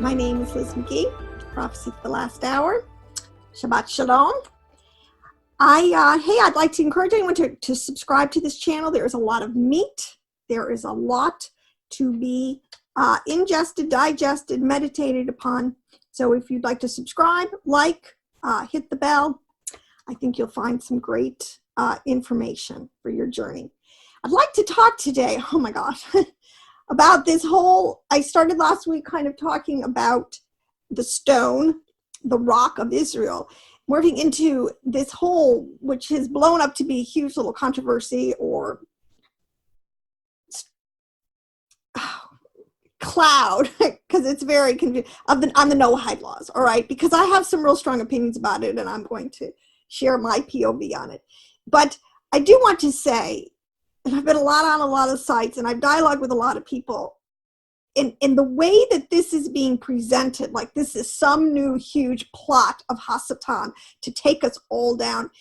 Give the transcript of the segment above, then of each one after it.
My name is LizMcGee, Prophecy for the Last Hour. Shabbat Shalom. I'd like to encourage anyone to subscribe to this channel. There is a lot of meat. There is a lot to be ingested, digested, meditated upon. So if you'd like to subscribe, hit the bell, I think you'll find some great information for your journey. I'd like to talk today, oh my gosh, about this whole, I started last week kind of talking about the stone, the rock of Israel, moving into this whole, which has blown up to be a huge little controversy or cloud, because it's very confusing, on the Noahide Laws, all right? Because I have some real strong opinions about it, and I'm going to share my POV on it. But I do want to say, and I've been on a lot of sites, and I've dialogued with a lot of people, in the way that this is being presented, like this is some new huge plot of Hasatan to take us all down.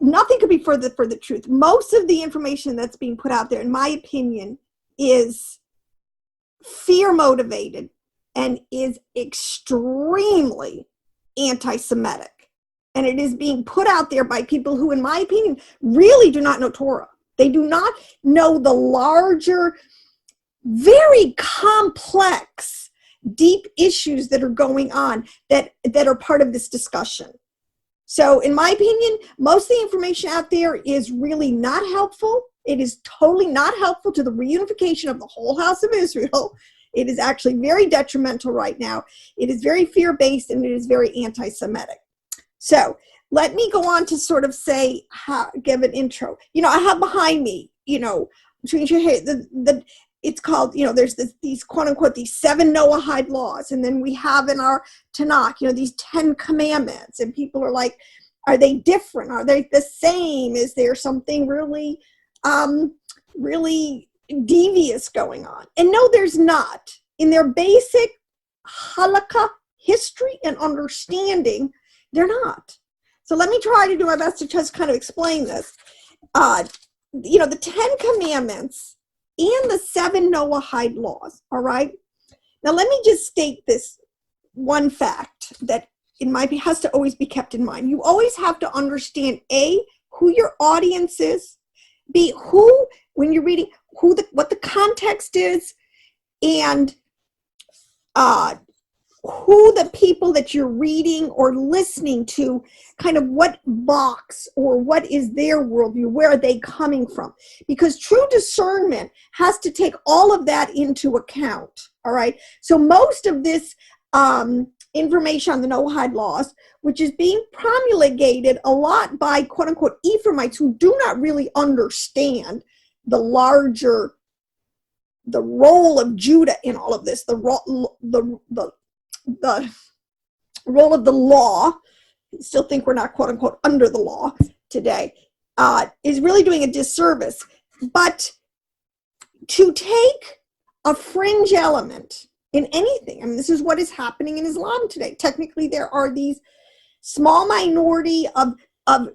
Nothing could be further from the truth. Most of the information that's being put out there, in my opinion, is fear motivated and is extremely anti-Semitic. And it is being put out there by people who, in my opinion, really do not know Torah. They do not know the larger, very complex, deep issues that are going on that are part of this discussion. So in my opinion, most of the information out there is really not helpful. It is totally not helpful to the reunification of the whole house of Israel. It is actually very detrimental right now. It is very fear-based, and it is very anti-Semitic. So let me go on to sort of say, give an intro. I have behind me, it's called, there's these quote unquote, these 7 Noahide laws. And then we have in our Tanakh, these 10 commandments, and people are like, are they different? Are they the same? Is there something really, really devious going on? And no, there's not. In their basic halakha history and understanding, they're not. So let me try to do my best to just kind of explain this. The 10 commandments and the 7 Noahide laws, all right? Now let me just state this one fact that has to always be kept in mind. You always have to understand, A, who your audience is, B, when you're reading, what the context is, and who the people that you're reading or listening to, kind of what box or what is their worldview, where are they coming from? Because true discernment has to take all of that into account, all right? So most of this information on the Noahide laws, which is being promulgated a lot by quote-unquote Ephraimites who do not really understand the role of Judah in all of this, the role of the law, still think we're not quote unquote under the law today, is really doing a disservice. But to take a fringe element in anything, this is what is happening in Islam today. Technically, there are these small minority of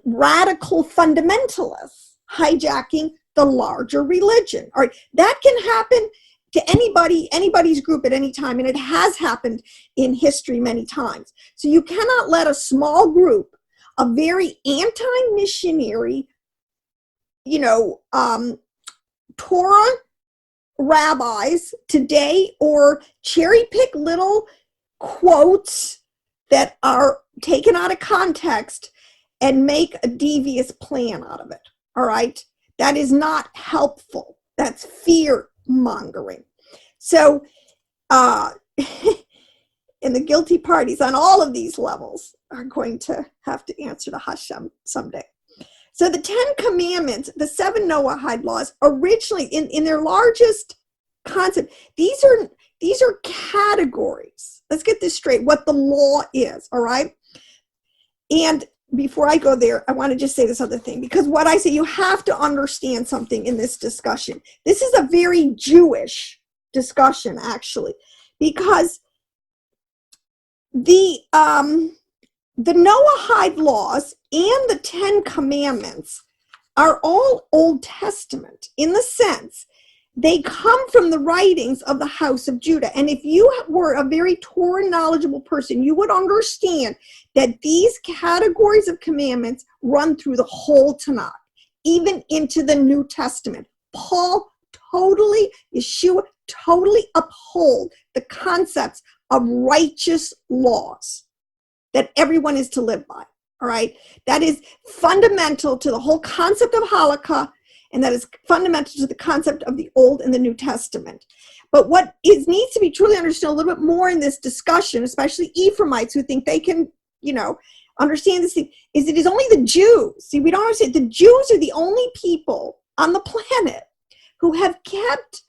radical fundamentalists hijacking the larger religion. All right, that can happen to anybody's group at any time, and it has happened in history many times. So you cannot let a small group of very anti-missionary, Torah rabbis today, or cherry pick little quotes that are taken out of context and make a devious plan out of it. All right, that is not helpful. That's fear mongering. So and the guilty parties on all of these levels are going to have to answer to Hashem someday. So the 10 commandments, the 7 Noahide laws, originally in their largest concept, these are categories. Let's get this straight, what the law is, all right? And before I go there, I want to just say this other thing, because what I say, you have to understand something in this discussion. This is a very Jewish discussion, actually, because the Noahide laws and the 10 commandments are all Old Testament in the sense they come from the writings of the house of Judah. And if you were a very Torah knowledgeable person, you would understand that these categories of commandments run through the whole Tanakh, even into the New Testament. Paul totally, Yeshua totally uphold the concepts of righteous laws that everyone is to live by. All right. That is fundamental to the whole concept of halakha, and that is fundamental to the concept of the Old and the New Testament. But what needs to be truly understood a little bit more in this discussion, especially Ephraimites who think they can, understand this thing, is it is only the Jews. See, we don't understand. The Jews are the only people on the planet who have kept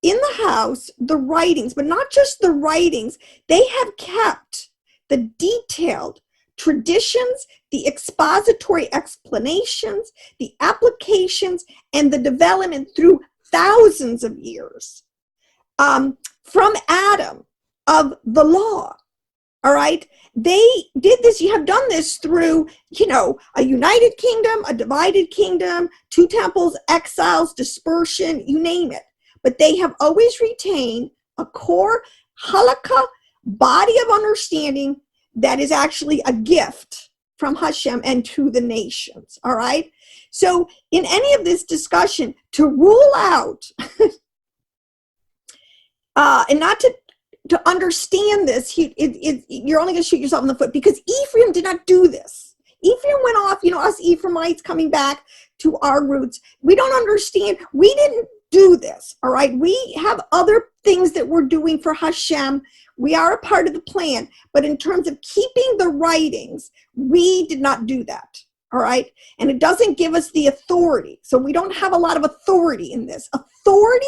in the house the writings, but not just the writings. They have kept the detailed traditions, the expository explanations, the applications, and the development through thousands of years from Adam of the law. All right. They did this. You have done this through, a united kingdom, a divided kingdom, 2 temples, exiles, dispersion, you name it. But they have always retained a core halakha body of understanding that is actually a gift from Hashem and to the nations. All right. So in any of this discussion, to rule out and not to understand this, you're only going to shoot yourself in the foot, because Ephraim did not do this. Ephraim went off, us Ephraimites coming back to our roots. We don't understand. We didn't do this. All right. We have other things that we're doing for Hashem. We are a part of the plan. But in terms of keeping the writings, we did not do that. All right. And it doesn't give us the authority. So we don't have a lot of authority in this. Authority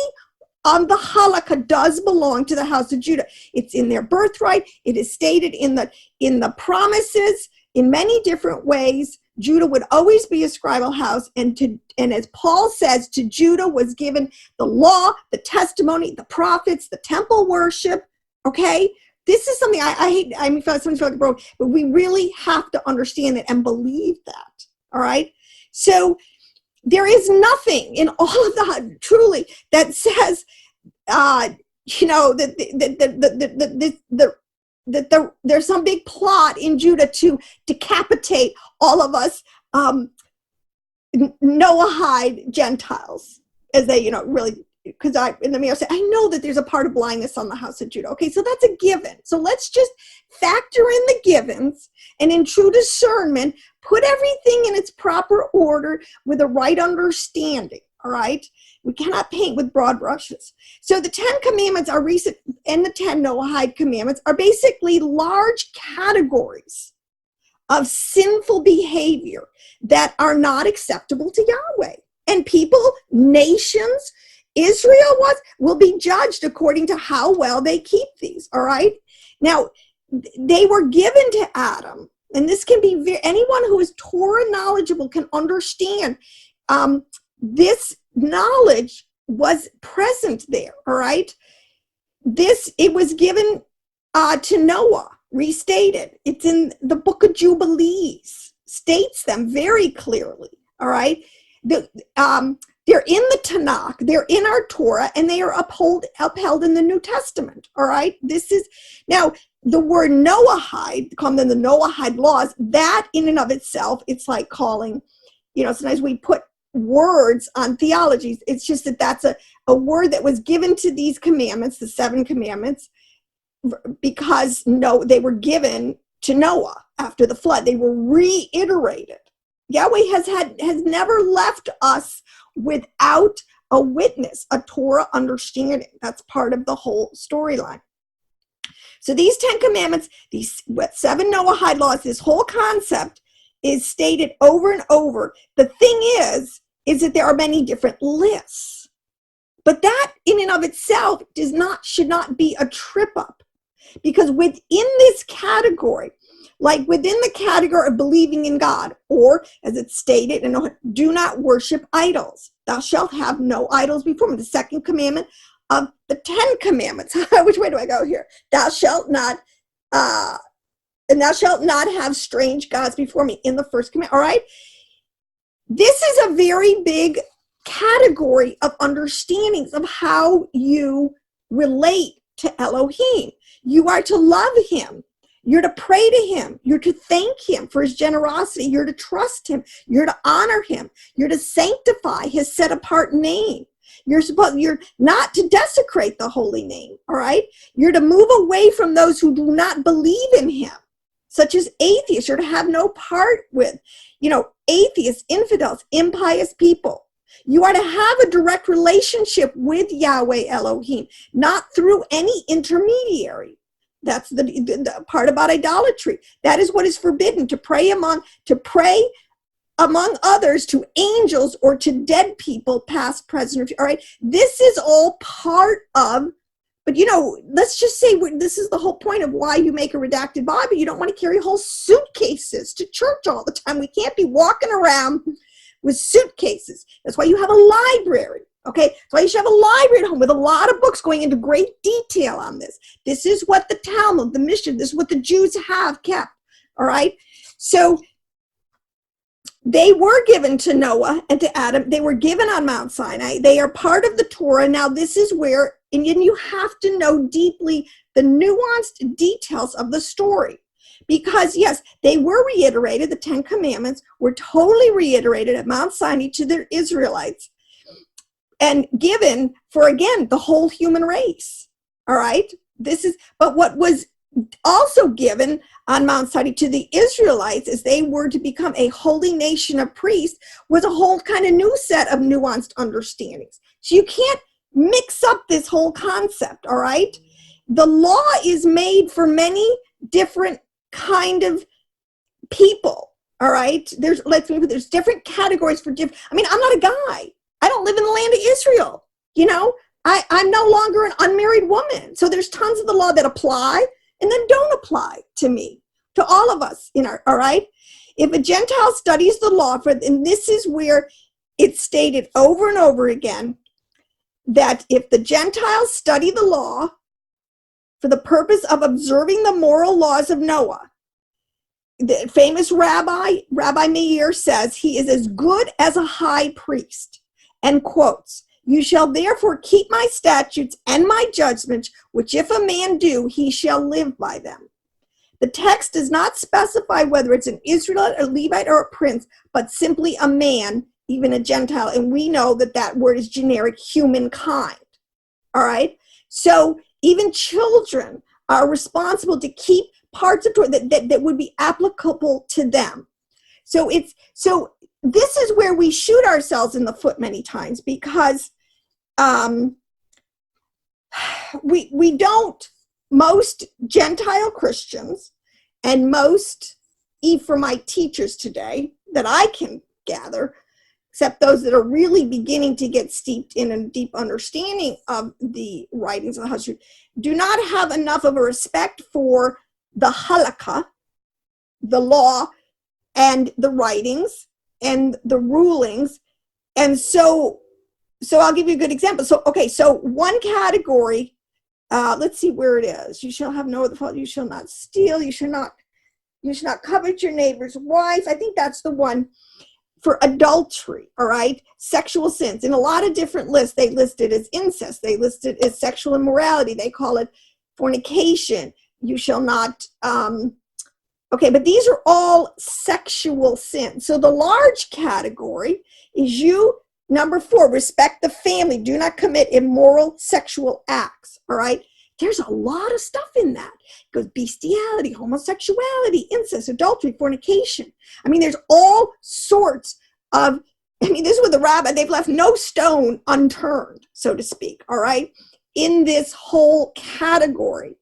on the halakha does belong to the house of Judah. It's in their birthright. It is stated in the promises in many different ways. Judah would always be a scribal house, and as Paul says, to Judah was given the law, the testimony, the prophets, the temple worship. Okay, this is something I hate. I mean, something feel like broke, but we really have to understand it and believe that. All right, so there is nothing in all of the truly that says, that there's some big plot in Judah to decapitate all of us Noahide Gentiles, as they, really, because in the mirror say, I know that there's a part of blindness on the house of Judah. Okay, so that's a given. So let's just factor in the givens, and in true discernment, put everything in its proper order with a right understanding. All right, we cannot paint with broad brushes. So the 10 commandments are recent, and the 10 Noahide commandments are basically large categories of sinful behavior that are not acceptable to Yahweh. And people, nations, Israel will be judged according to how well they keep these. All right. Now, they were given to Adam, and this can be anyone who is Torah knowledgeable can understand. This knowledge was present there. All right. It was given to Noah, restated. It's in the book of Jubilees, states them very clearly. All right. They're in the Tanakh, they're in our Torah, and they are upheld in the New Testament. All right. This is now the word Noahide, come in the Noahide laws, that in and of itself, it's like calling, sometimes we put words on theologies. It's just that's a word that was given to these commandments, the 7 commandments, because they were given to Noah after the flood. They were reiterated. Yahweh has never left us without a witness, a Torah understanding. That's part of the whole storyline. So these 10 commandments, these 7 Noahide laws, this whole concept is stated over and over. The thing is that there are many different lists. But that in and of itself should not be a trip up. Because within this category, like within the category of believing in God, or as it's stated, do not worship idols. Thou shalt have no idols before me. The second commandment of the 10 commandments. Which way do I go here? Thou shalt not have strange gods before me in the first commandment. All right. This is a very big category of understandings of how you relate to Elohim. You are to love him. You're to pray to him. You're to thank him for his generosity. You're to trust him. You're to honor him. You're to sanctify his set apart name. You're not to desecrate the holy name, all right? You're to move away from those who do not believe in him, such as atheists. You're to have no part with, atheists, infidels, impious people. You are to have a direct relationship with Yahweh Elohim, not through any intermediary. That's the part about idolatry. That is what is forbidden, to pray among others to angels or to dead people, past, present, all right? This is all part of, but let's just say this is the whole point of why you make a redacted Bible. You don't want to carry whole suitcases to church all the time. We can't be walking around with suitcases. That's why you have a library. Okay, that's why you should have a library at home with a lot of books going into great detail on this. This is what the Talmud, the Mishnah, this is what the Jews have kept. All right, so they were given to Noah and to Adam. They were given on Mount Sinai. They are part of the Torah. Now, this is where, and you have to know deeply the nuanced details of the story. Because, yes, they were reiterated. The 10 Commandments were totally reiterated at Mount Sinai to the Israelites and given for, again, the whole human race. All right? But what was also given on Mount Sinai to the Israelites as they were to become a holy nation of priests was a whole kind of new set of nuanced understandings. So you can't mix up this whole concept, all right? The law is made for many different kind of people, all right? There's different categories for different, I'm not a guy. I don't live in the land of Israel, I'm no longer an unmarried woman. So there's tons of the law that apply and then don't apply to me, to all of us, all right? If a Gentile studies the law, and this is where it's stated over and over again, that if the Gentiles study the law for the purpose of observing the moral laws of Noah, the famous Rabbi Meir says he is as good as a high priest, and quotes, "You shall therefore keep my statutes and my judgments, which if a man do, he shall live by them." The text does not specify whether it's an Israelite, a Levite, or a prince, but simply a man, even a Gentile. And we know that that word is generic, humankind. All right? So even children are responsible to keep parts of Torah that would be applicable to them. So this is where we shoot ourselves in the foot many times, because we don't, most Gentile Christians and most Ephraimite teachers today that I can gather, except those that are really beginning to get steeped in a deep understanding of the writings of the Hashut, do not have enough of a respect for the halakha, the law, and the writings and the rulings. And so I'll give you a good example. So one category, let's see where it is. You shall have no other fault. You shall not steal. You shall not covet your neighbor's wife. I think that's the one for adultery, all right? Sexual sins. In a lot of different lists, they list it as incest. They list it as sexual immorality. They call it fornication. You shall not, but these are all sexual sins. So the large category is number 4, respect the family. Do not commit immoral sexual acts, all right? There's a lot of stuff in that. It goes bestiality, homosexuality, incest, adultery, fornication. There's all sorts of, this is with the rabbi, they've left no stone unturned, so to speak, all right? In this whole category,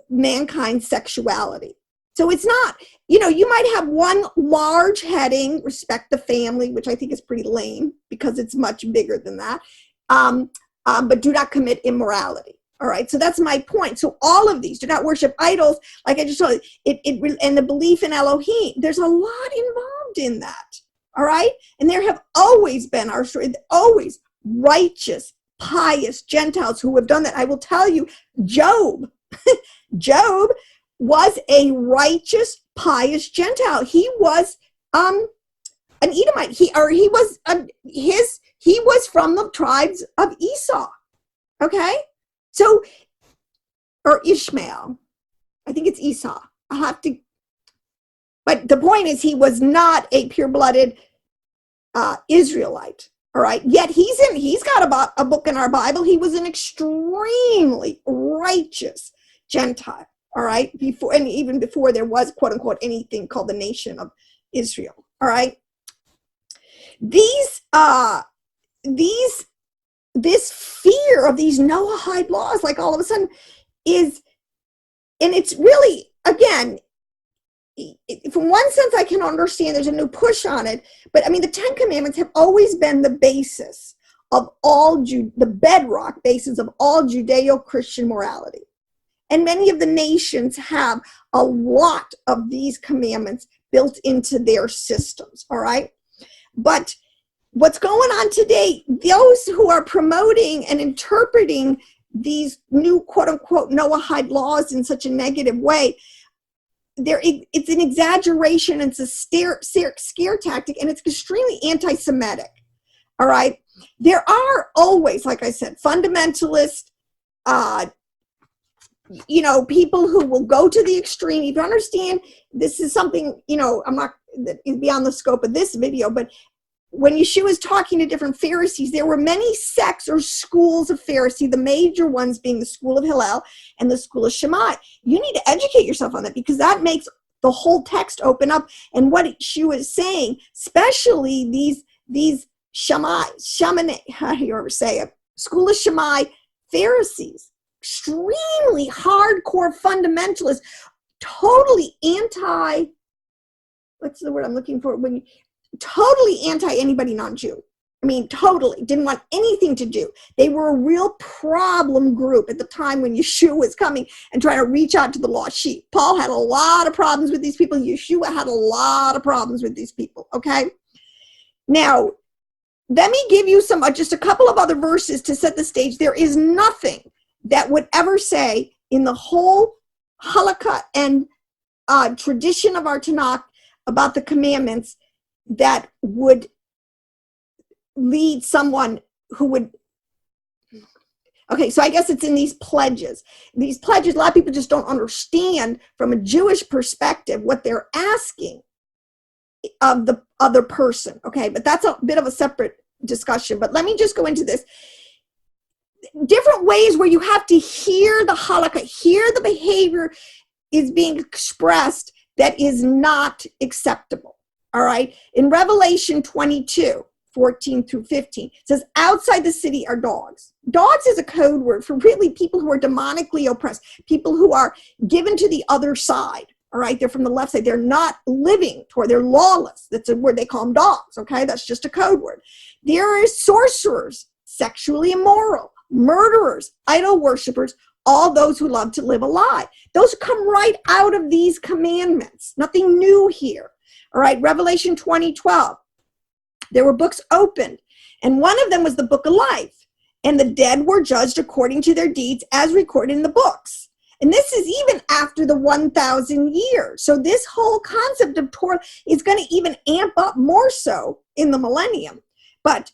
mankind sexuality. So it's not, you might have one large heading, respect the family, which I think is pretty lame because it's much bigger than that. But do not commit immorality. All right. So that's my point. So all of these, do not worship idols. Like I just told you, and the belief in Elohim, there's a lot involved in that. All right. And there have always been always righteous, pious Gentiles who have done that. I will tell you, Job was a righteous, pious Gentile. He was an Edomite. He was from the tribes of Esau. Okay, so, or Ishmael. I think it's Esau. I have to. But the point is, he was not a pure-blooded Israelite. All right. Yet he's got a book in our Bible. He was an extremely righteous Gentile. All right. Even before there was, quote unquote, anything called the nation of Israel. All right. This fear of these Noahide laws, like all of a sudden and it's really, again, from one sense, I can understand there's a new push on it, but I mean, the Ten Commandments have always been the basis of the bedrock basis of all Judeo-Christian morality. And many of the nations have a lot of these commandments built into their systems, all right? But what's going on today, those who are promoting and interpreting these new, quote-unquote, Noahide laws in such a negative way, it's an exaggeration, it's a scare tactic, and it's extremely anti-Semitic, all right? There are always, like I said, fundamentalists, people who will go to the extreme. If you understand, this is something, I'm not beyond the scope of this video, but when Yeshua is talking to different Pharisees, there were many sects or schools of Pharisee, the major ones being the school of Hillel and the school of Shammai. You need to educate yourself on that, because that makes the whole text open up. And what Yeshua is saying, especially these Shammai, how do you ever say it? School of Shammai Pharisees, extremely hardcore fundamentalists, totally what's the word I'm looking for? Totally anti anybody non-Jew. I mean, totally didn't want anything to do. They were a real problem group at the time when Yeshua was coming and trying to reach out to the lost sheep. Paul had a lot of problems with these people. Yeshua had a lot of problems with these people. Okay. Now, let me give you just a couple of other verses to set the stage. There is nothing that would ever say in the whole halakha and tradition of our Tanakh about the commandments that would lead someone who would, okay, so I guess it's in these pledges. These pledges, a lot of people just don't understand from a Jewish perspective what they're asking of the other person, okay? But that's a bit of a separate discussion. But let me just go into this. Different ways where you have to hear the halakha, hear the behavior is being expressed that is not acceptable. All right. In Revelation 22, 14 through 15, it says, outside the city are dogs. Dogs is a code word for really people who are demonically oppressed, people who are given to the other side. All right. They're from the left side. They're not living toward, they're lawless. That's a word they call them dogs. Okay. That's just a code word. There are sorcerers, sexually immoral, murderers, idol worshipers, all those who love to live a lie. Those come right out of these commandments. Nothing new here. All right, Revelation 20:12. There were books opened, and one of them was the book of life, and the dead were judged according to their deeds as recorded in the books. And this is even after the 1,000 years. So this whole concept of Torah is going to even amp up more so in the millennium. But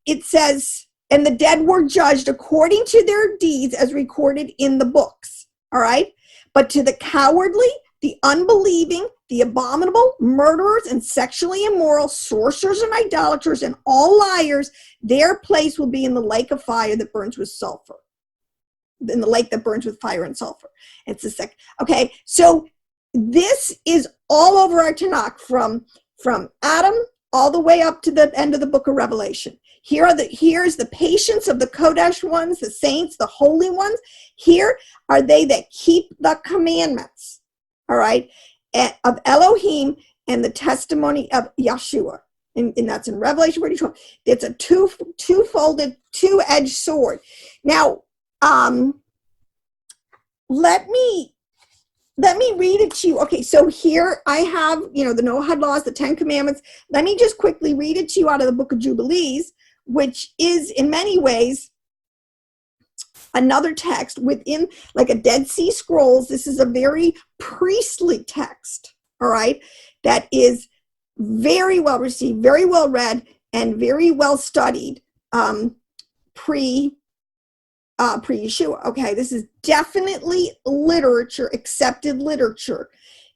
it says, and the dead were judged according to their deeds as recorded in the books. All right, but to the cowardly, the unbelieving, the abominable, murderers, and sexually immoral, sorcerers and idolaters, and all liars, their place will be in the lake of fire that burns with sulfur. In the lake that burns with fire and sulfur. It's the second. Okay, so this is all over our Tanakh from Adam all the way up to the end of the book of Revelation. Here's the patience of the Kodesh ones, the saints, the holy ones. Here are they that keep the commandments. All right, of Elohim and the testimony of Yeshua. And that's in Revelation 12. It's a two-folded, two-edged sword. Now, let me read it to you. Okay, so here I have, the Noahide Laws, the Ten Commandments. Let me just quickly read it to you out of the book of Jubilees, which is in many ways another text within like a Dead Sea Scrolls. This is a very priestly text, all right, that is very well received, very well read, and very well studied pre-Yeshua. Okay, this is definitely literature, accepted literature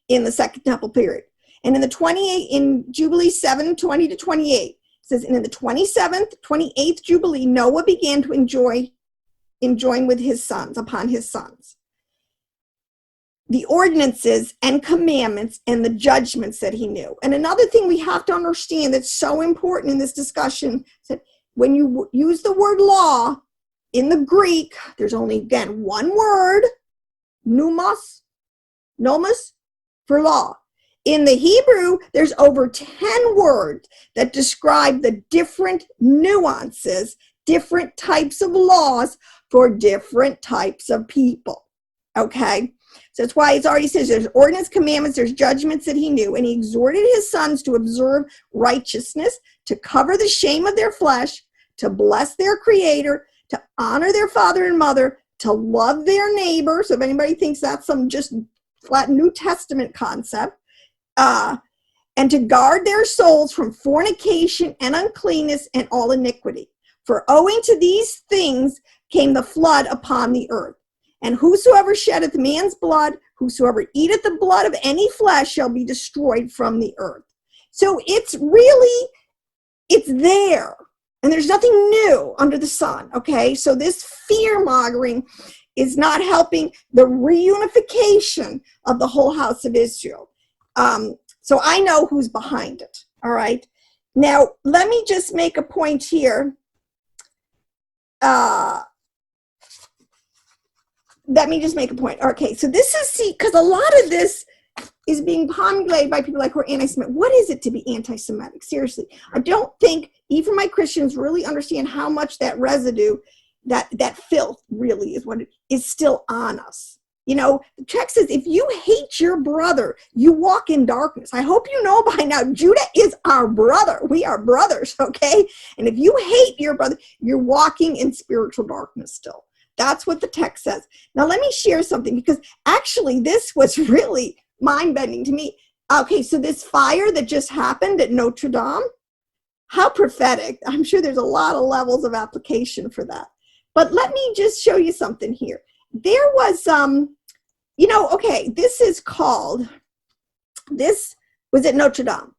in the Second Temple period. And in the 28, in Jubilees 7:20 to 28, it says, and in the 27th, 28th Jubilee, Noah began to enjoin with his sons, upon his sons, the ordinances and commandments and the judgments that he knew. And another thing we have to understand that's so important in this discussion is that when you use the word law in the Greek, there's only, again, one word, nomos, for law. In the Hebrew, there's over 10 words that describe the different nuances, different types of laws for different types of people. Okay? So that's why it's already says there's ordinance, commandments, there's judgments that he knew. And he exhorted his sons to observe righteousness, to cover the shame of their flesh, to bless their creator, to honor their father and mother, to love their neighbor. So if anybody thinks that's some just flat New Testament concept, and to guard their souls from fornication and uncleanness and all iniquity. For owing to these things came the flood upon the earth. And whosoever sheddeth man's blood, whosoever eateth the blood of any flesh shall be destroyed from the earth. So it's there. And there's nothing new under the sun, okay? So this fear-mongering is not helping the reunification of the whole house of Israel. So I know who's behind it, all right? Now, let me just make a point here. Okay, so this is, see, because a lot of this is being promulgated by people like who are anti-Semitic. What is it to be anti-Semitic? Seriously, I don't think even my Christians really understand how much that residue, that filth really is what it is still on us. You know, the text says, if you hate your brother, you walk in darkness. I hope you know by now, Judah is our brother. We are brothers, okay? And if you hate your brother, you're walking in spiritual darkness still. That's what the text says. Now, let me share something, because actually this was really mind-bending to me. Okay, so this fire that just happened at Notre Dame, how prophetic. I'm sure there's a lot of levels of application for that. But let me just show you something here. There was, okay, this was at Notre Dame.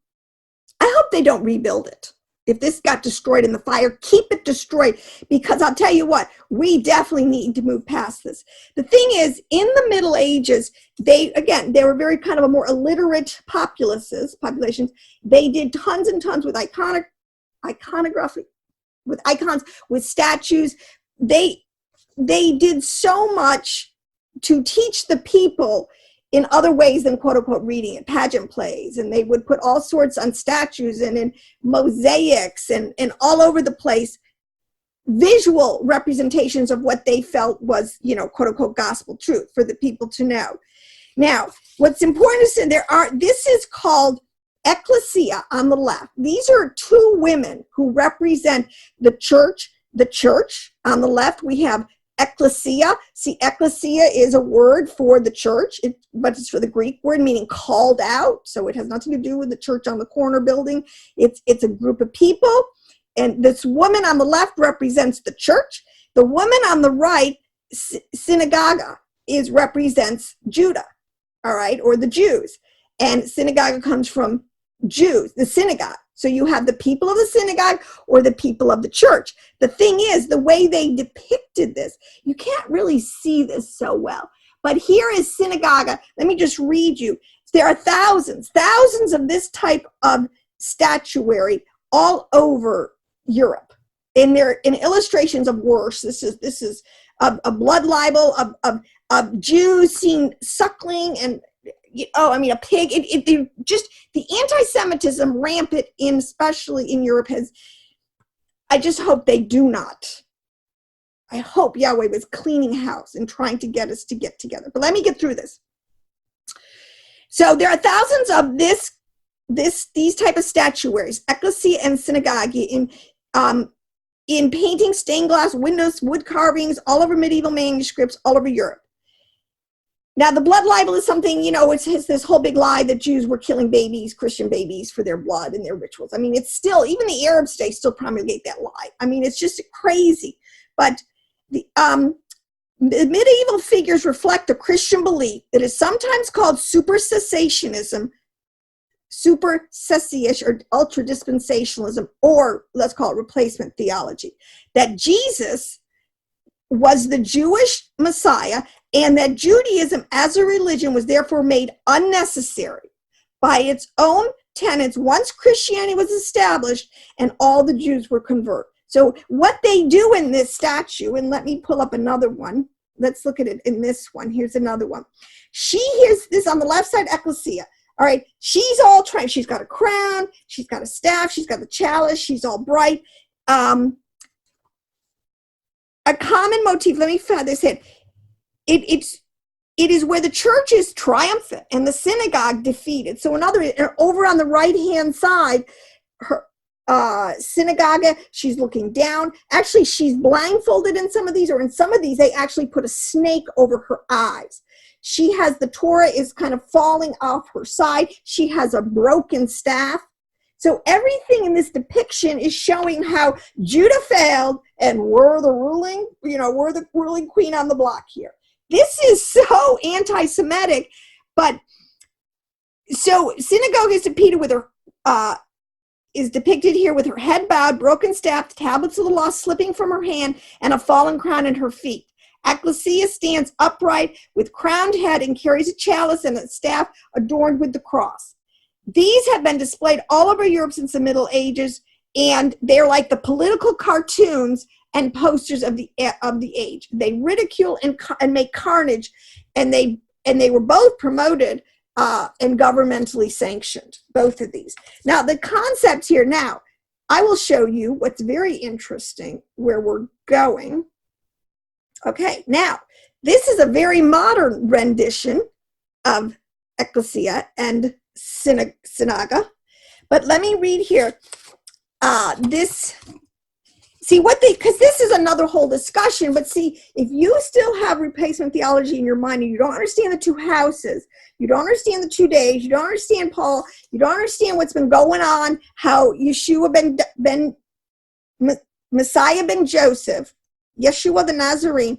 I hope they don't rebuild it. If this got destroyed in the fire, keep it destroyed, because I'll tell you what, we definitely need to move past this. The thing is, in the Middle Ages, they were very kind of a more illiterate populations. They did tons and tons with iconography, with icons, with statues. They did so much to teach the people in other ways than quote unquote reading it, pageant plays, and they would put all sorts on statues and in mosaics and all over the place, visual representations of what they felt was, quote unquote gospel truth for the people to know. Now, what's important is this is called ecclesia on the left. These are two women who represent the church. The church on the left, we have ecclesia. See, ecclesia is a word for the church, but it's for the Greek word meaning called out. So it has nothing to do with the church on the corner building. It's a group of people. And this woman on the left represents the church. The woman on the right, synagogue, represents Judah, all right, or the Jews. And synagogue comes from Jews, the synagogue. So you have the people of the synagogue or the people of the church. The thing is, the way they depicted this, you can't really see this so well. But here is synagogue. Let me just read you. There are thousands of this type of statuary all over Europe. And they're in illustrations of worse. This is a blood libel of Jews seen suckling and a pig. Just the anti-Semitism rampant especially in Europe I just hope they do not. I hope Yahweh was cleaning house and trying to get us to get together. But let me get through this. So there are thousands of these type of statuaries, ecclesia and synagogue, in paintings, stained glass windows, wood carvings, all over medieval manuscripts, all over Europe. Now, the blood libel is something, it's this whole big lie that Jews were killing babies, Christian babies, for their blood and their rituals. I mean, it's still, even the Arabs today still promulgate that lie. I mean, it's just crazy. But the medieval figures reflect a Christian belief that is sometimes called supersessionism, supersession or ultra-dispensationalism, or let's call it replacement theology, that Jesus was the Jewish Messiah and that Judaism as a religion was therefore made unnecessary by its own tenets once Christianity was established and all the Jews were converted. So what they do in this statue, and let me pull up another one. Let's look at it in this one. Here's another one. Here's this on the left side, ecclesia. All right, she's all trained. She's got a crown, she's got a staff, she's got the chalice, she's all bright. A common motif, let me find this in. It is where the church is triumphant and the synagogue defeated. So in other words, over on the right-hand side, her synagogue, she's looking down. Actually, she's blindfolded in some of these, or in some of these, they actually put a snake over her eyes. She has, the Torah is kind of falling off her side. She has a broken staff. So everything in this depiction is showing how Judah failed and we're the ruling, we're the ruling queen on the block here. This is so anti-Semitic, but so synagogue is depicted with her, depicted here with her head bowed, broken staff, the tablets of the law slipping from her hand, and a fallen crown at her feet. Ecclesia stands upright with crowned head and carries a chalice and a staff adorned with the cross. These have been displayed all over Europe since the Middle Ages, and they're like the political cartoons and posters of the age. They ridicule and make carnage, and they were both promoted and governmentally sanctioned, both of these. Now, the concept here, now, I will show you what's very interesting, where we're going. Okay, now, this is a very modern rendition of ecclesia and synagogue, but let me read here. Because this is another whole discussion, but see, if you still have replacement theology in your mind and you don't understand the two houses, you don't understand the 2 days, you don't understand Paul, you don't understand what's been going on, how Yeshua Messiah ben Joseph, Yeshua the Nazarene,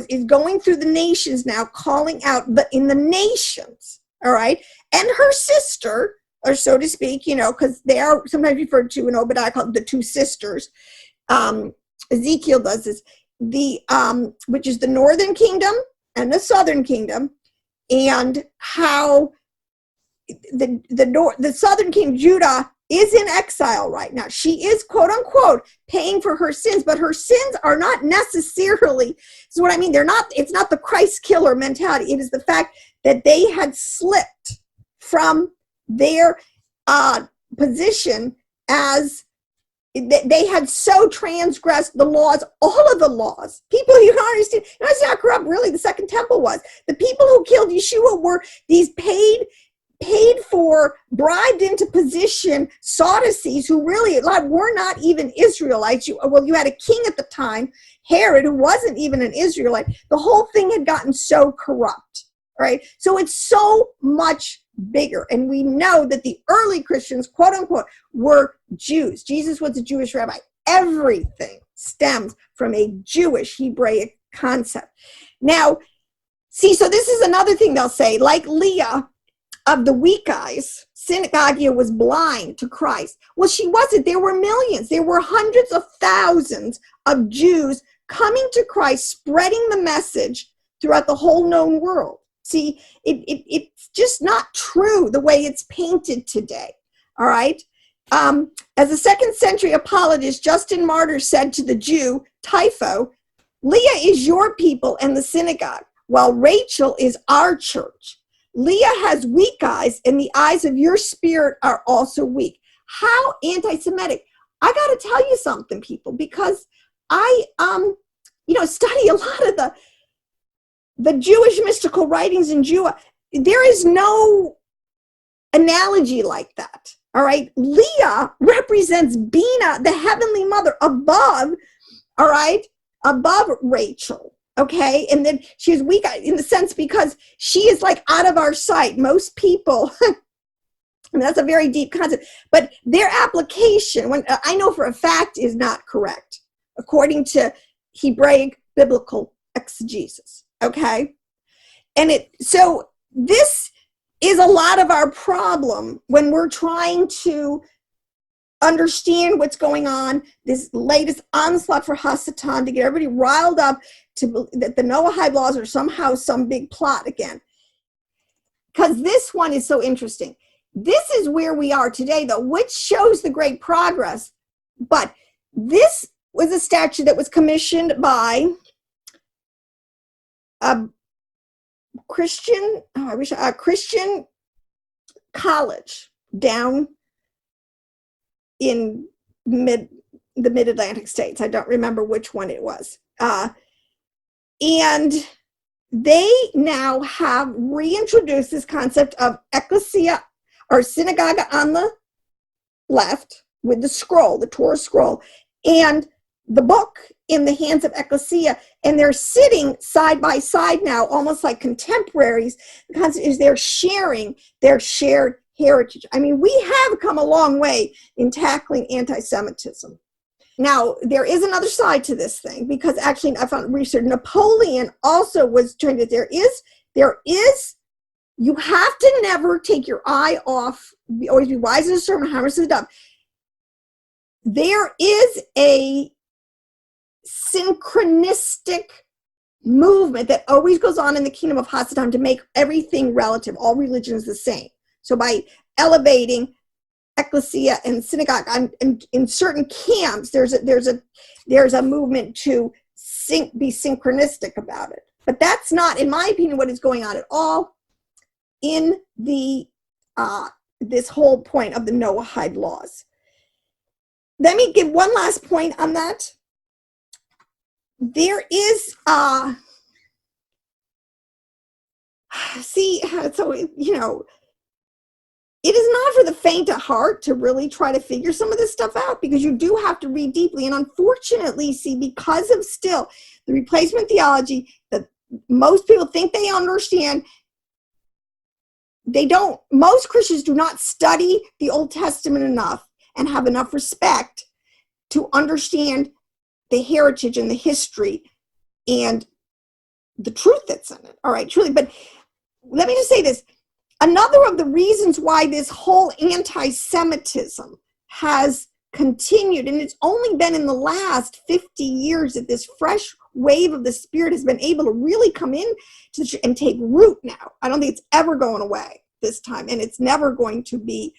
is going through the nations now, calling out in the nations, all right? And her sister, or so to speak, because they are sometimes referred to in Obadiah called the two sisters. Ezekiel does this, which is the northern kingdom and the southern kingdom, and how the southern king, Judah, is in exile right now. She is, quote unquote, paying for her sins, but her sins are not necessarily, so what I mean, it's not the Christ killer mentality. It is the fact that they had slipped from their position as they had so transgressed the laws, all of the laws. People, you don't understand, it's not corrupt, really, the second temple was. The people who killed Yeshua were these paid for, bribed into position Sadducees who really were not even Israelites. You had a king at the time, Herod, who wasn't even an Israelite. The whole thing had gotten so corrupt, right? So it's so much bigger. And we know that the early Christians, quote unquote, were Jews. Jesus was a Jewish rabbi. Everything stems from a Jewish Hebraic concept. Now, see, so this is another thing they'll say, like Leah of the weak eyes, synagogue was blind to Christ. Well, she wasn't. There were millions. There were hundreds of thousands of Jews coming to Christ, spreading the message throughout the whole known world. See, it's just not true the way it's painted today, all right? As a second century apologist, Justin Martyr said to the Jew, Typho, Leah is your people and the synagogue, while Rachel is our church. Leah has weak eyes, and the eyes of your spirit are also weak. How anti-Semitic. I got to tell you something, people, because I, study a lot of the Jewish mystical writings in Judah. There is no analogy like that, all right? Leah represents Bina, the heavenly mother, above, all right, above Rachel, okay? And then she is weak in the sense because she is like out of our sight. Most people, and that's a very deep concept, but their application, when I know for a fact, is not correct according to Hebraic biblical exegesis, okay? And so this is a lot of our problem when we're trying to understand what's going on, this latest onslaught for Hasatan to get everybody riled up to that the Noahide laws are somehow some big plot again. Because this one is so interesting. This is where we are today, though, which shows the great progress. But this was a statue that was commissioned by a Christian college down in the mid-Atlantic states. I don't remember which one it was. And they now have reintroduced this concept of ecclesia or synagogue on the left with the scroll, the Torah scroll, and the book in the hands of ecclesia, and they're sitting side by side now, almost like contemporaries. The concept is they're sharing their shared heritage. I mean, we have come a long way in tackling anti-Semitism. Now, there is another side to this thing, because actually I found research, Napoleon also was trying to, there is, you have to never take your eye off, always be wise as a serpent, harmless as a dove. There is a synchronistic movement that always goes on in the kingdom of Hasatan to make everything relative, all religions the same. So by elevating ecclesia and synagogue in certain camps, there's a movement to be synchronistic about it. But that's not, in my opinion, what is going on at all in the this whole point of the Noahide laws. Let me give one last point on that. There is so you know, it is not for the faint of heart to really try to figure some of this stuff out, because you do have to read deeply. And unfortunately, see, because of still the replacement theology that most people think they understand, they don't. Most Christians do not study the Old Testament enough and have enough respect to understand the heritage and the history and the truth that's in it. All right, truly. But let me just say this. Another of the reasons why this whole anti-Semitism has continued, and it's only been in the last 50 years that this fresh wave of the Spirit has been able to really come in and take root now. I don't think it's ever going away this time, and it's never going to be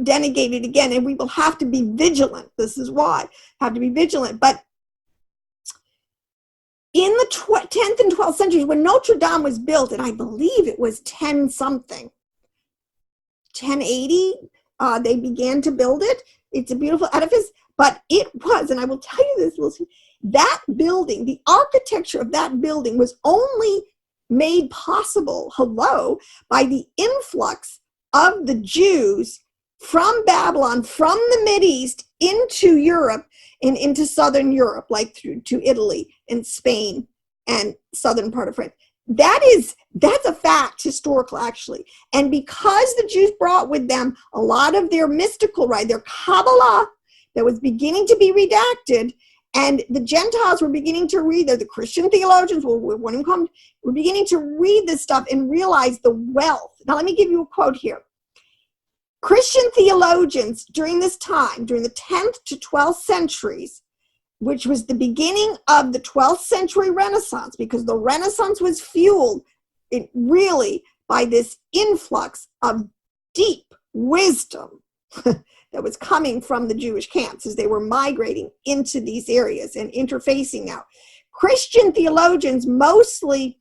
denegated again, and we will have to be vigilant. This is why. Have to be vigilant. But in the 10th and 12th centuries, when Notre Dame was built, and I believe it was 10-something, 1080, they began to build it. It's a beautiful edifice, but it was, and I will tell you this, Lucy, that building, the architecture of that building was only made possible, by the influx of the Jews from Babylon, from the Mideast into Europe and into Southern Europe, like through to Italy and Spain and southern part of France. That's a fact, historical, actually. And because the Jews brought with them a lot of their mystical, their Kabbalah that was beginning to be redacted, and the Gentiles were beginning to read, the Christian theologians, were beginning to read this stuff and realize the wealth. Now, let me give you a quote here. Christian theologians during this time, during the 10th to 12th centuries, which was the beginning of the 12th century Renaissance, because the Renaissance was fueled really by this influx of deep wisdom that was coming from the Jewish camps as they were migrating into these areas and interfacing now. Christian theologians mostly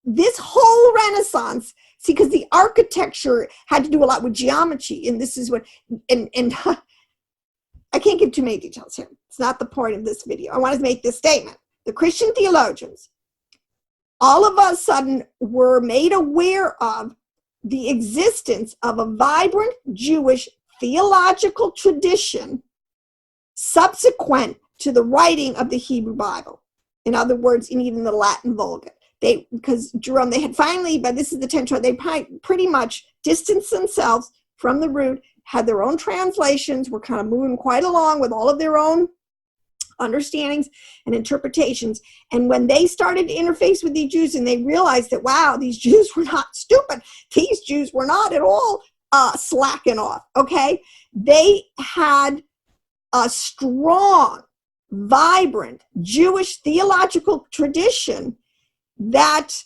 this whole Renaissance, see, because the architecture had to do a lot with geometry, and this is what, and I can't give too many details here. It's not the point of this video. I want to make this statement. The Christian theologians, all of a sudden, were made aware of the existence of a vibrant Jewish theological tradition subsequent to the writing of the Hebrew Bible. In other words, in even the Latin Vulgate. Because Jerome, they had finally, but this is the 10th, they pretty much distanced themselves from the root, had their own translations, were kind of moving quite along with all of their own understandings and interpretations. And when they started to interface with the Jews and they realized that, wow, these Jews were not stupid. These Jews were not at all slacking off, okay? They had a strong, vibrant Jewish theological tradition that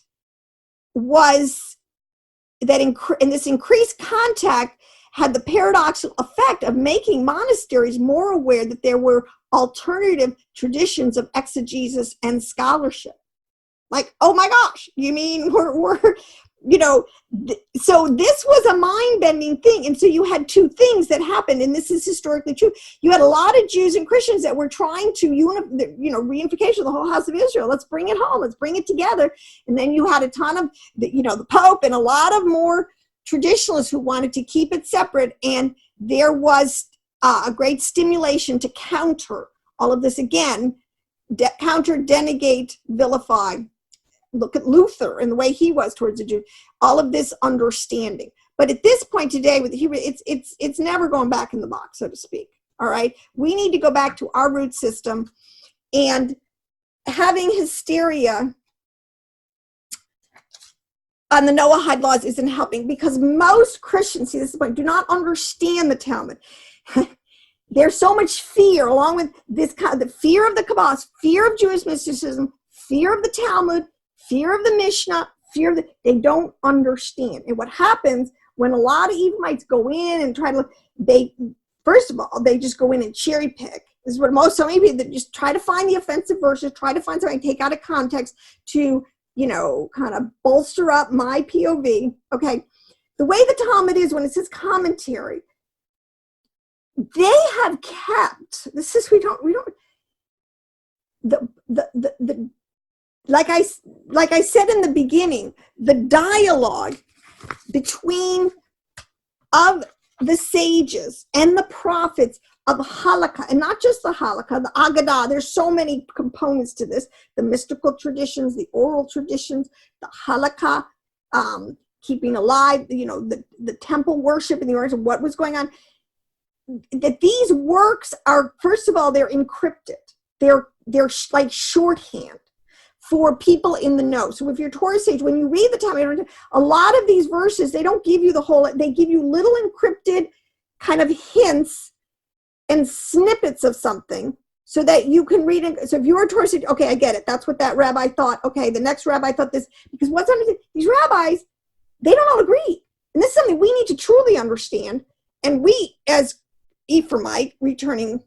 was, in this increased contact had the paradoxical effect of making monasteries more aware that there were alternative traditions of exegesis and scholarship. Like, oh my gosh, you mean we're so this was a mind-bending thing. And so you had two things that happened, and this is historically true. You had a lot of Jews and Christians that were trying to, reunification of the whole house of Israel. Let's bring it home. Let's bring it together. And then you had a ton of, the Pope and a lot of more traditionalists who wanted to keep it separate. And there was a great stimulation to counter all of this again, counter, denegate, vilify. Look at Luther and the way he was towards the Jews, all of this understanding. But at this point today with the Hebrew, it's never going back in the box, so to speak. All right. We need to go back to our root system, and having hysteria on the Noahide laws isn't helping, because most Christians, see, this is the point, do not understand the Talmud. There's so much fear, along with this kind of the fear of the Kabbalah, fear of Jewish mysticism, fear of the Talmud, fear of the Mishnah, they don't understand. And what happens when a lot of Edomites go in and try to, first of all, they just go in and cherry pick. This is what so many people, that just try to find the offensive verses, try to find something, take out of context to, kind of bolster up my POV. Okay. The way the Talmud is, when it says commentary, they have kept, like I said in the beginning, the dialogue between of the sages and the prophets of halakha, and not just the halakha, the agadah. There's so many components to this: the mystical traditions, the oral traditions, the halakha, keeping alive, the temple worship and the order of what was going on. That these works are, first of all, they're encrypted. They're like shorthand for people in the know. So if you're Torah sage, when you read the Talmud, a lot of these verses, they don't give you the whole, they give you little encrypted kind of hints and snippets of something so that you can read it. So if you're a Torah sage, okay, I get it. That's what that rabbi thought. Okay, the next rabbi thought this. Because what's underneath, these rabbis, they don't all agree. And this is something we need to truly understand. And we, as Ephraimite, returning,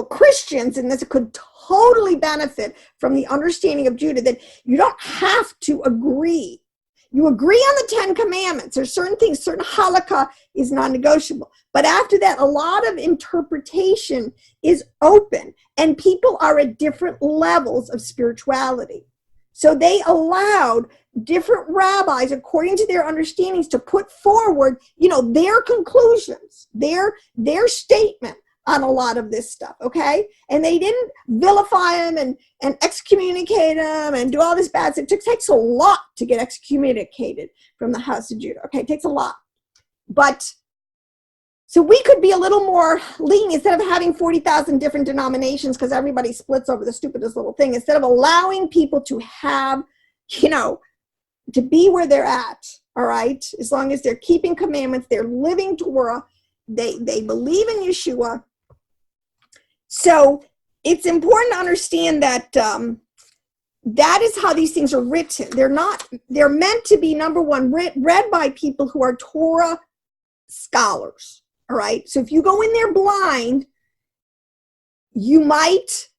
Christians in this could totally benefit from the understanding of Judah, that you don't have to agree. You agree on the 10 commandments. There's certain things, certain halakha is non-negotiable. But after that, a lot of interpretation is open, and people are at different levels of spirituality. So they allowed different rabbis, according to their understandings, to put forward, their conclusions, their statement on a lot of this stuff, okay? And they didn't vilify them and excommunicate them and do all this bad stuff. It takes a lot to get excommunicated from the house of Judah, okay? It takes a lot. But, so we could be a little more lenient instead of having 40,000 different denominations because everybody splits over the stupidest little thing. Instead of allowing people to have, to be where they're at, all right? As long as they're keeping commandments, they're living Torah, they believe in Yeshua. So it's important to understand that that is how these things are written. They're meant to be, number one, read by people who are Torah scholars, all right? So if you go in there blind, you might,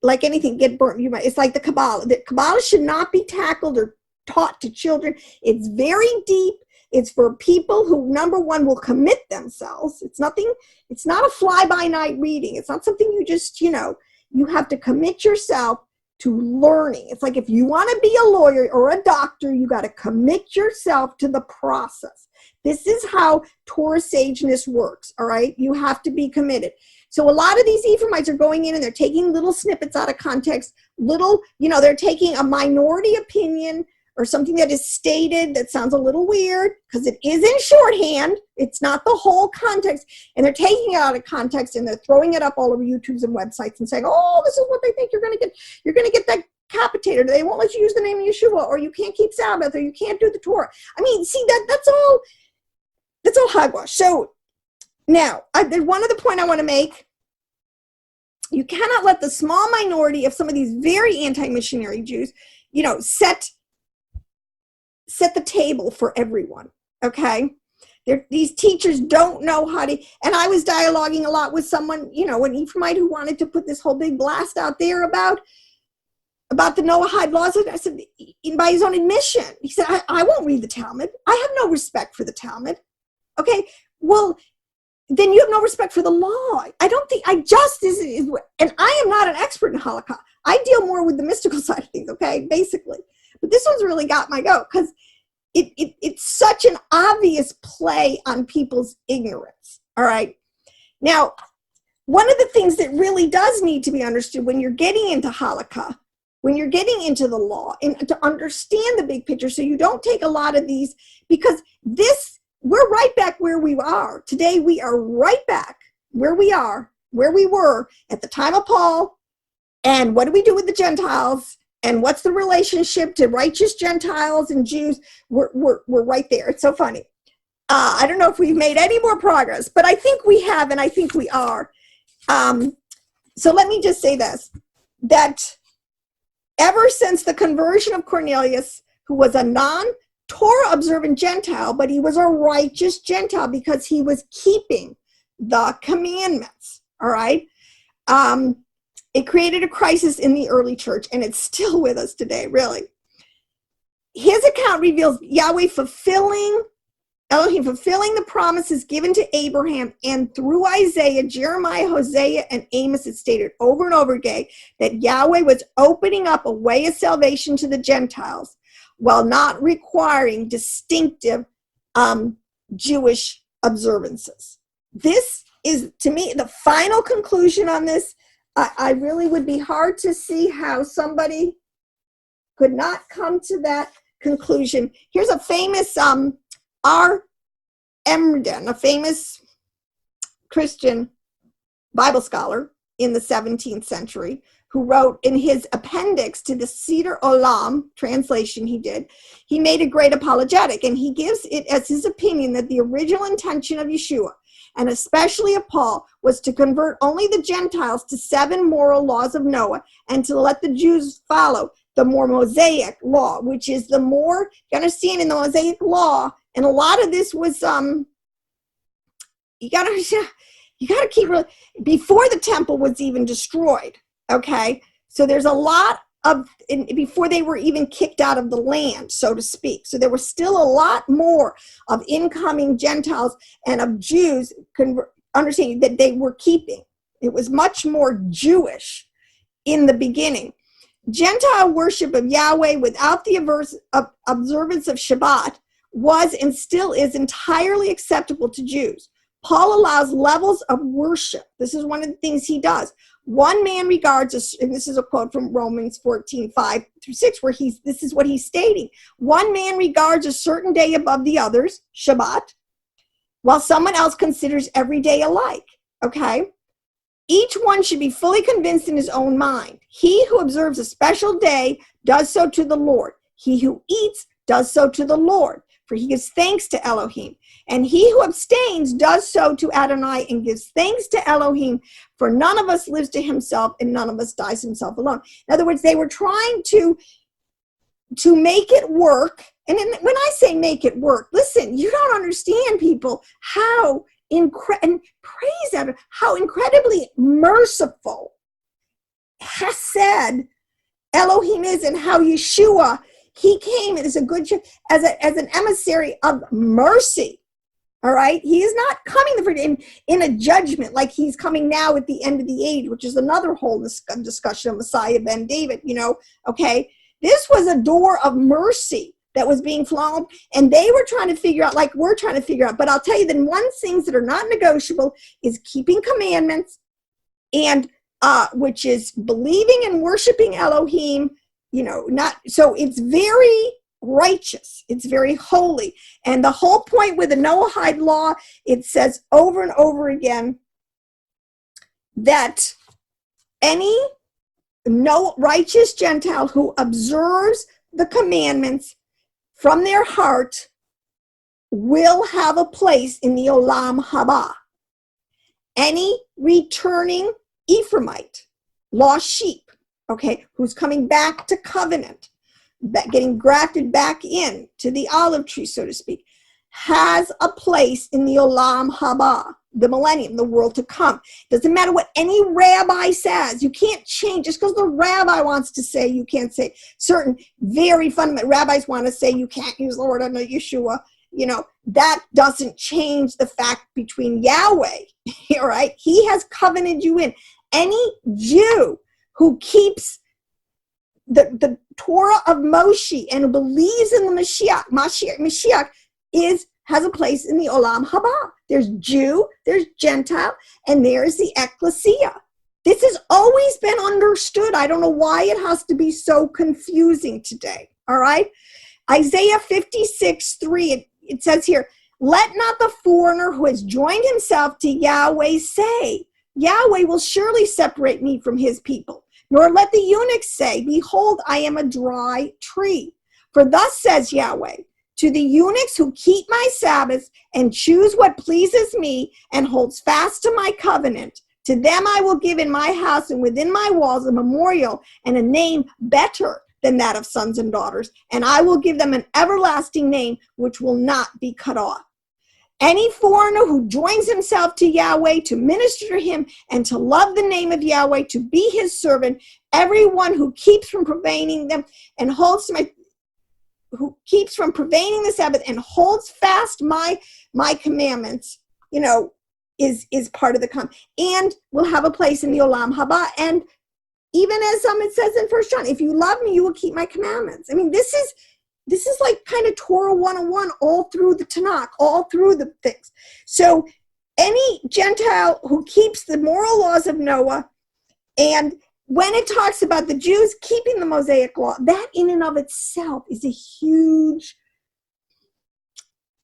like anything, get burnt. It's like the Kabbalah. The Kabbalah should not be tackled or taught to children. It's very deep. It's for people who, number one, will commit themselves. It's not a fly-by-night reading. It's not something you just, you have to commit yourself to learning. It's like if you want to be a lawyer or a doctor, you got to commit yourself to the process. This is how Torah sageness works, all right? You have to be committed. So a lot of these Ephraimites are going in and they're taking little snippets out of context, they're taking a minority opinion or something that is stated that sounds a little weird because it is in shorthand. It's not the whole context. And they're taking it out of context and they're throwing it up all over YouTubes and websites and saying, oh, this is what they think you're going to get. You're going to get that decapitated. They won't let you use the name of Yeshua, or you can't keep Sabbath, or you can't do the Torah. I mean, see, that's all hogwash. So now, there's one other point I want to make. You cannot let the small minority of some of these very anti-missionary Jews, set the table for everyone, okay? These teachers don't know how to, and I was dialoguing a lot with someone, an Ephraimite who wanted to put this whole big blast out there about the Noahide Laws. I said, by his own admission, he said, I won't read the Talmud. I have no respect for the Talmud. Okay, well, then you have no respect for the law. I don't think, and I am not an expert in Halakha. I deal more with the mystical side of things, okay, basically. But this one's really got my goat because it's such an obvious play on people's ignorance, all right? Now, one of the things that really does need to be understood when you're getting into Halakha, when you're getting into the law, and to understand the big picture so you don't take a lot of these, because we're right back where we are. Today, we are right back where we were at the time of Paul. And what do we do with the Gentiles? And what's the relationship to righteous Gentiles and Jews? We're right there. It's so funny. I don't know if we've made any more progress, but I think we have, and I think we are. So let me just say this, that ever since the conversion of Cornelius, who was a non-Torah observant Gentile, but he was a righteous Gentile because he was keeping the commandments, all right? It created a crisis in the early church, and it's still with us today, really. His account reveals Elohim fulfilling the promises given to Abraham, and through Isaiah, Jeremiah, Hosea, and Amos, it stated over and over again that Yahweh was opening up a way of salvation to the Gentiles while not requiring distinctive Jewish observances. This is, to me, the final conclusion on this. I really would be hard to see how somebody could not come to that conclusion. Here's a famous R. Emden, a famous Christian Bible scholar in the 17th century, who wrote in his appendix to the Seder Olam translation he made a great apologetic, and he gives it as his opinion that the original intention of Yeshua, and especially of Paul, was to convert only the Gentiles to 7 moral laws of Noah and to let the Jews follow the more Mosaic law, which is the more, you understand, in the Mosaic law, and a lot of this was, you gotta keep, before the temple was even destroyed, okay? So there's a lot of, before they were even kicked out of the land, so to speak. So there was still a lot more of incoming Gentiles and of Jews understanding that they were keeping. It was much more Jewish in the beginning. Gentile worship of Yahweh without the observance of Shabbat was and still is entirely acceptable to Jews. Paul allows levels of worship. This is one of the things he does. One man regards, and this is a quote from Romans 14:5-6, where this is what he's stating. One man regards a certain day above the others, Shabbat, while someone else considers every day alike, okay? Each one should be fully convinced in his own mind. He who observes a special day does so to the Lord. He who eats does so to the Lord, for he gives thanks to Elohim. And he who abstains does so to Adonai and gives thanks to Elohim, for none of us lives to himself and none of us dies himself alone. In other words, they were trying to make it work. And when I say make it work, listen, you don't understand, people, how incredibly merciful Hesed Elohim is, and how Yeshua, he came as as an emissary of mercy. All right, he is not coming in a judgment like he's coming now at the end of the age, which is another whole discussion of Messiah ben David. Okay, this was a door of mercy that was being flown, and they were trying to figure out, like we're trying to figure out. But I'll tell you that one things that are not negotiable is keeping commandments, and which is believing and worshiping Elohim. Not so it's very righteous, it's very holy. And the whole point with the Noahide law, it says over and over again that any righteous Gentile who observes the commandments from their heart will have a place in the Olam Haba. Any returning Ephraimite, lost sheep, okay, who's coming back to covenant, getting grafted back in to the olive tree, so to speak, has a place in the Olam Haba, the millennium, the world to come. Doesn't matter what any rabbi says. You can't change just because the rabbi wants to say you can't say certain very fundamental rabbis want to say you can't use the word on Yeshua. That doesn't change the fact between Yahweh, all right? He has covenanted you in. Any Jew who keeps the Torah of Moshe and who believes in the Mashiach has a place in the Olam Haba. There's Jew, there's Gentile, and there's the Ecclesia. This has always been understood. I don't know why it has to be so confusing today, all right? Isaiah 56:3, it says here, let not the foreigner who has joined himself to Yahweh say, Yahweh will surely separate me from his people. Nor let the eunuch say, behold, I am a dry tree. For thus says Yahweh, to the eunuchs who keep my Sabbaths and choose what pleases me and holds fast to my covenant, to them I will give in my house and within my walls a memorial and a name better than that of sons and daughters. And I will give them an everlasting name which will not be cut off. Any foreigner who joins himself to Yahweh to minister to him and to love the name of Yahweh, to be his servant, everyone who keeps from profaning them and who keeps from profaning the Sabbath and holds fast my commandments, is part of the and will have a place in the Olam Haba. And even as it says in 1 John, if you love me, you will keep my commandments. I mean, this is like kind of Torah 101 all through the Tanakh, all through the things. So any Gentile who keeps the moral laws of Noah, and when it talks about the Jews keeping the Mosaic law, that in and of itself is a huge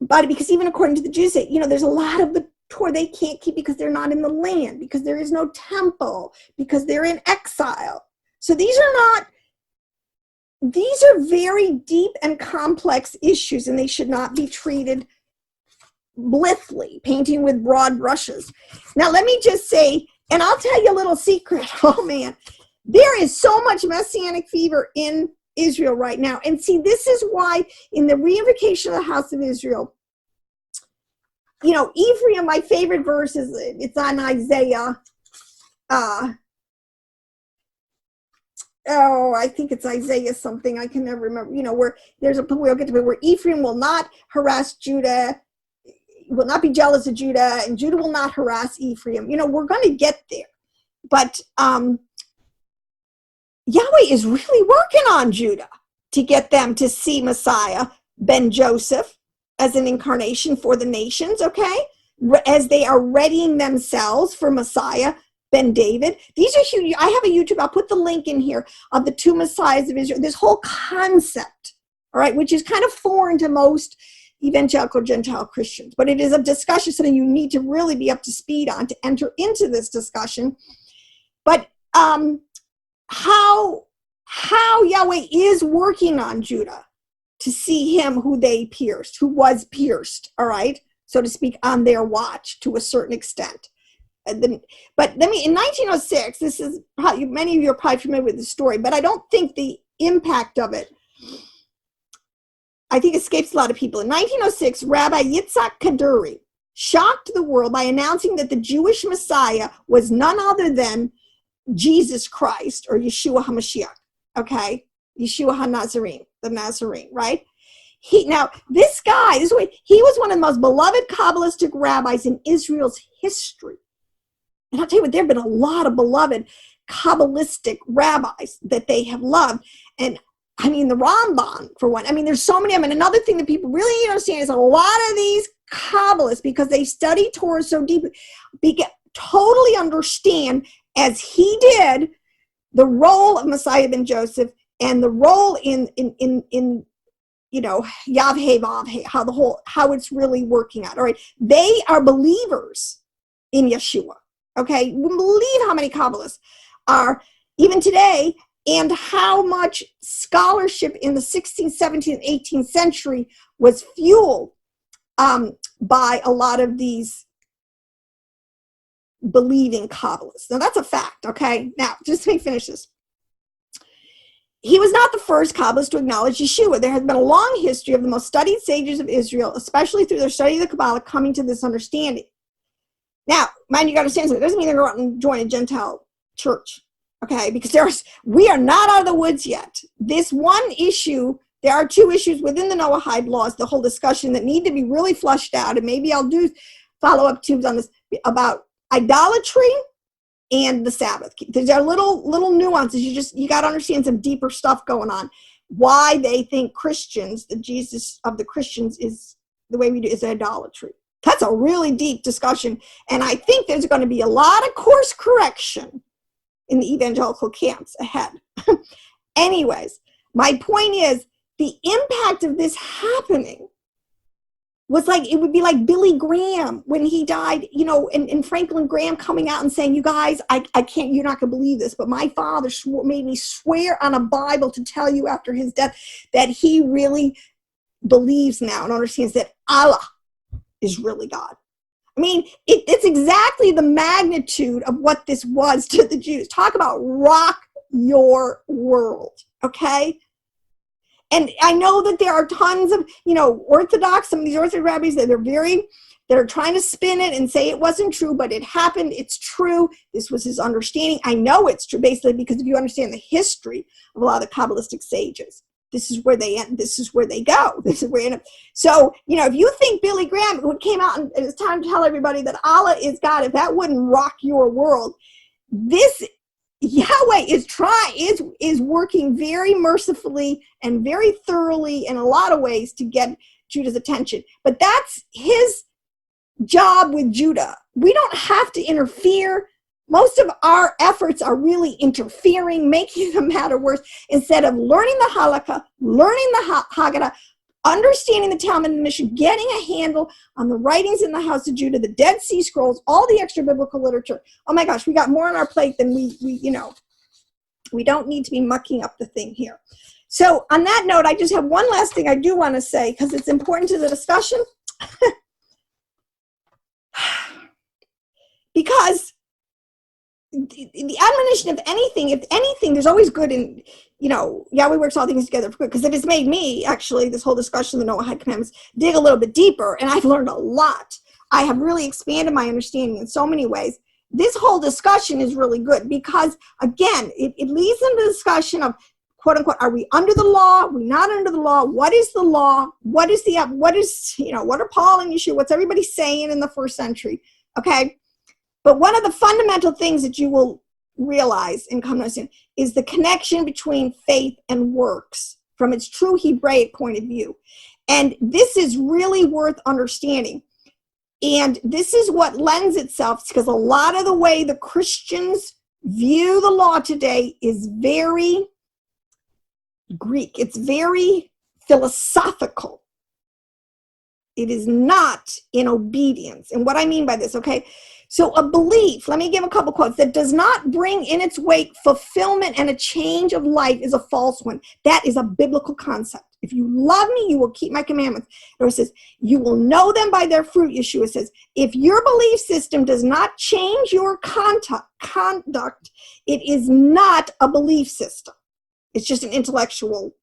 body, because even according to the Jews, there's a lot of the Torah they can't keep because they're not in the land, because there is no temple, because they're in exile. So these are very deep and complex issues, and they should not be treated blithely, painting with broad brushes. Now, let me just say, and I'll tell you a little secret. Oh, man, there is so much messianic fever in Israel right now. And see, this is why in the reunification of the house of Israel, Ephraim, my favorite verse it's on Isaiah. I think it's Isaiah something. I can never remember. Where we'll get to where Ephraim will not harass Judah, will not be jealous of Judah, and Judah will not harass Ephraim. We're going to get there. But Yahweh is really working on Judah to get them to see Messiah, Ben Joseph, as an incarnation for the nations, okay? As they are readying themselves for Messiah, Ben David. These are huge. I have a YouTube, I'll put the link in here, of the two Messiahs of Israel. This whole concept, all right, which is kind of foreign to most evangelical Gentile Christians, but it is a discussion, something you need to really be up to speed on to enter into this discussion. But how Yahweh is working on Judah to see him who was pierced, all right, so to speak, on their watch to a certain extent. But let me, in 1906, this is probably, many of you are probably familiar with the story, but I don't think the impact of it, I think, escapes a lot of people. In 1906, Rabbi Yitzhak Kaduri shocked the world by announcing that the Jewish Messiah was none other than Jesus Christ, or Yeshua HaMashiach, okay? Yeshua HaNazarene, the Nazarene, right? This guy, he was one of the most beloved Kabbalistic rabbis in Israel's history. And I'll tell you what, there have been a lot of beloved Kabbalistic rabbis that they have loved. And I mean, the Ramban, for one. I mean, there's so many of them. And another thing that people really need to understand is a lot of these Kabbalists, because they study Torah so deeply, totally understand, as he did, the role of Messiah ben Joseph and the role in you know, Yahweh, how it's really working out. All right. They are believers in Yeshua. Okay. You wouldn't believe how many Kabbalists are even today, and how much scholarship in the 16th, 17th, 18th century was fueled by a lot of these believing Kabbalists. Now that's a fact. Okay. Now, just let me finish this. He was not the first Kabbalist to acknowledge Yeshua. There has been a long history of the most studied sages of Israel, especially through their study of the Kabbalah, coming to this understanding. Now, mind you, got to understand something. It doesn't mean they're going to join a Gentile church, okay? Because we are not out of the woods yet. This one issue, there are two issues within the Noahide Laws, the whole discussion, that need to be really flushed out, and maybe I'll do follow-up tubes on this, about idolatry and the Sabbath. There are little nuances. You got to understand some deeper stuff going on. Why they think Christians, the Jesus of the Christians, is the way we do, is idolatry. That's a really deep discussion, and I think there's going to be a lot of course correction in the evangelical camps ahead. Anyways, my point is, the impact of this happening was like, it would be like Billy Graham when he died, you know, and Franklin Graham coming out and saying, you guys, I can't, you're not going to believe this, but my father made me swear on a Bible to tell you after his death that he really believes now and understands that Allah is really God. I mean, it's exactly the magnitude of what this was to the Jews. Talk about rock your world, okay? And I know that there are tons of, you know, Orthodox, some of these Orthodox rabbis that are trying to spin it and say it wasn't true, but it happened. It's true. This was his understanding. I know it's true, basically, because if you understand the history of a lot of the Kabbalistic sages, this is where they end. This is where they go. This is where they end up. So, you know, if you think Billy Graham, who came out and it's time to tell everybody that Allah is God, if that wouldn't rock your world, this Yahweh is working very mercifully and very thoroughly in a lot of ways to get Judah's attention. But that's his job with Judah. We don't have to interfere. Most of our efforts are really interfering, making the matter worse, instead of learning the Halakha, learning the Haggadah, understanding the Talmud and the Mishnah, getting a handle on the writings in the House of Judah, the Dead Sea Scrolls, all the extra biblical literature. Oh my gosh, we got more on our plate than we you know, we don't need to be mucking up the thing here. So on that note, I just have one last thing I do want to say, because it's important to the discussion. Because the admonition of anything, if anything, there's always good in, you know, Yahweh works all things together for good. Because it has made me, actually, this whole discussion of the Noahide Commandments, dig a little bit deeper, and I've learned a lot. I have really expanded my understanding in so many ways. This whole discussion is really good because, again, it leads into the discussion of, quote unquote, are we under the law? Are we not under the law? What is the law? What is, you know, what are Paul and Yeshua? What's everybody saying in the first century? Okay. But one of the fundamental things that you will realize and come to understand is the connection between faith and works from its true Hebraic point of view. And this is really worth understanding. And this is what lends itself, because a lot of the way the Christians view the law today is very Greek. It's very philosophical. It is not in obedience. And what I mean by this, okay? So a belief, let me give a couple quotes, that does not bring in its wake fulfillment and a change of life is a false one. That is a biblical concept. If you love me, you will keep my commandments. Or it says, you will know them by their fruit, Yeshua says. If your belief system does not change your conduct, it is not a belief system. It's just an intellectual,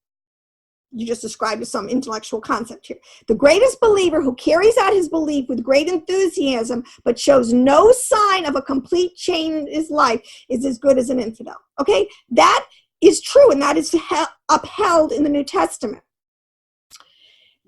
you just described as some intellectual concept here. The greatest believer who carries out his belief with great enthusiasm but shows no sign of a complete change in his life is as good as an infidel. Okay, that is true, and that is upheld in the New Testament.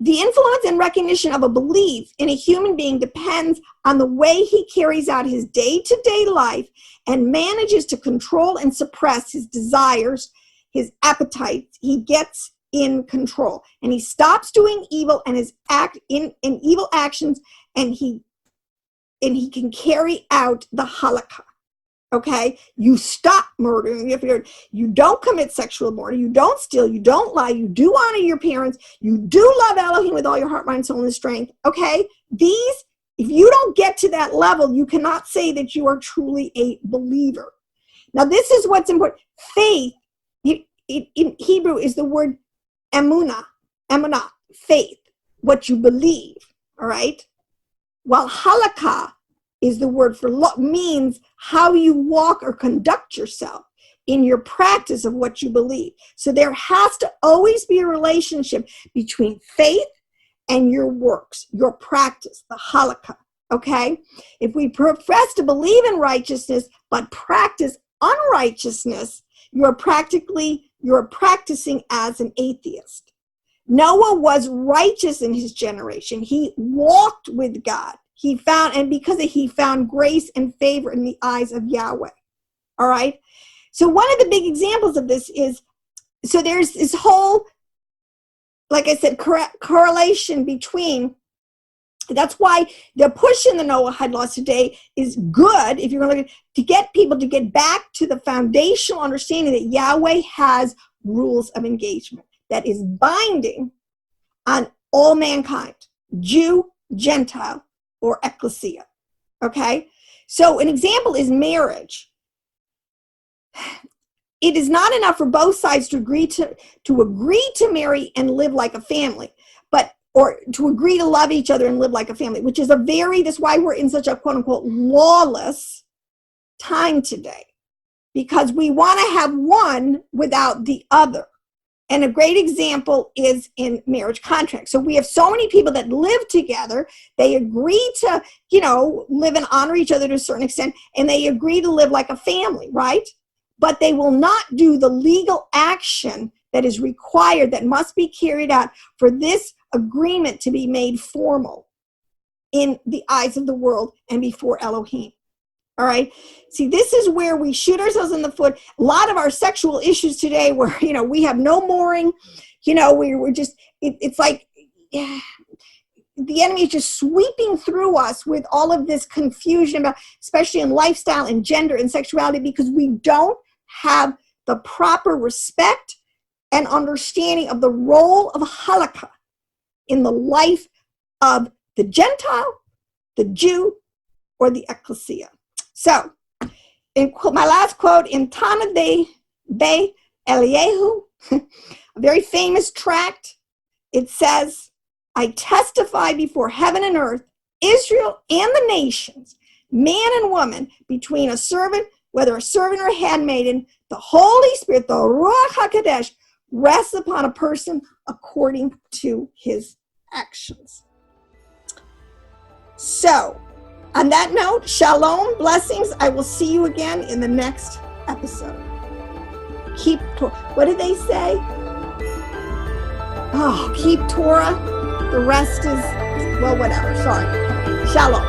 The influence and recognition of a belief in a human being depends on the way he carries out his day-to-day life and manages to control and suppress his desires, his appetites, he gets in control, and he stops doing evil and his in evil actions, and he can carry out the halakha. Okay, you stop murdering. You don't commit sexual murder, you don't steal, you don't lie, you do honor your parents, you do love Elohim with all your heart, mind, soul, and strength. Okay, if you don't get to that level, you cannot say that you are truly a believer. Now, this is what's important. Faith, in Hebrew, is the word emunah, faith, what you believe. All right, while halakha is the word for means how you walk or conduct yourself in your practice of what you believe. So there has to always be a relationship between faith and your works, your practice, the halakha. Okay? If we profess to believe in righteousness but practice unrighteousness, you're practicing as an atheist. Noah was righteous in his generation. He walked with God. He found grace and favor in the eyes of Yahweh. All right. So one of the big examples of this is, so there's this whole, like I said, correlation between, that's why the push in the Noahide Laws today is good, if you're going to look at, to get people to get back to the foundational understanding that Yahweh has rules of engagement that is binding on all mankind, Jew, Gentile, or ecclesia. Okay, so an example is marriage. It is not enough for both sides to agree to marry and live like a family, or to agree to love each other and live like a family, which is that's why we're in such a quote unquote lawless time today, because we want to have one without the other. And a great example is in marriage contracts. So we have so many people that live together. They agree to, live and honor each other to a certain extent, and they agree to live like a family, right? But they will not do the legal action that is required, that must be carried out for this agreement to be made formal in the eyes of the world and before Elohim. All right. See, this is where we shoot ourselves in the foot. A lot of our sexual issues today where, we have no mooring, we're just, it's like, yeah, the enemy is just sweeping through us with all of this confusion about, especially in lifestyle and gender and sexuality, because we don't have the proper respect and understanding of the role of halakha in the life of the Gentile, the Jew, or the ecclesia. So, my last quote, in Tana de Be Eliyahu, a very famous tract, it says, I testify before heaven and earth, Israel and the nations, man and woman, between a servant, whether a servant or a handmaiden, the Holy Spirit, the Ruach HaKodesh, rests upon a person according to his actions. So, on that note, shalom, blessings. I will see you again in the next episode. What did they say? Oh, keep Torah. The rest is, well, whatever. Sorry. Shalom.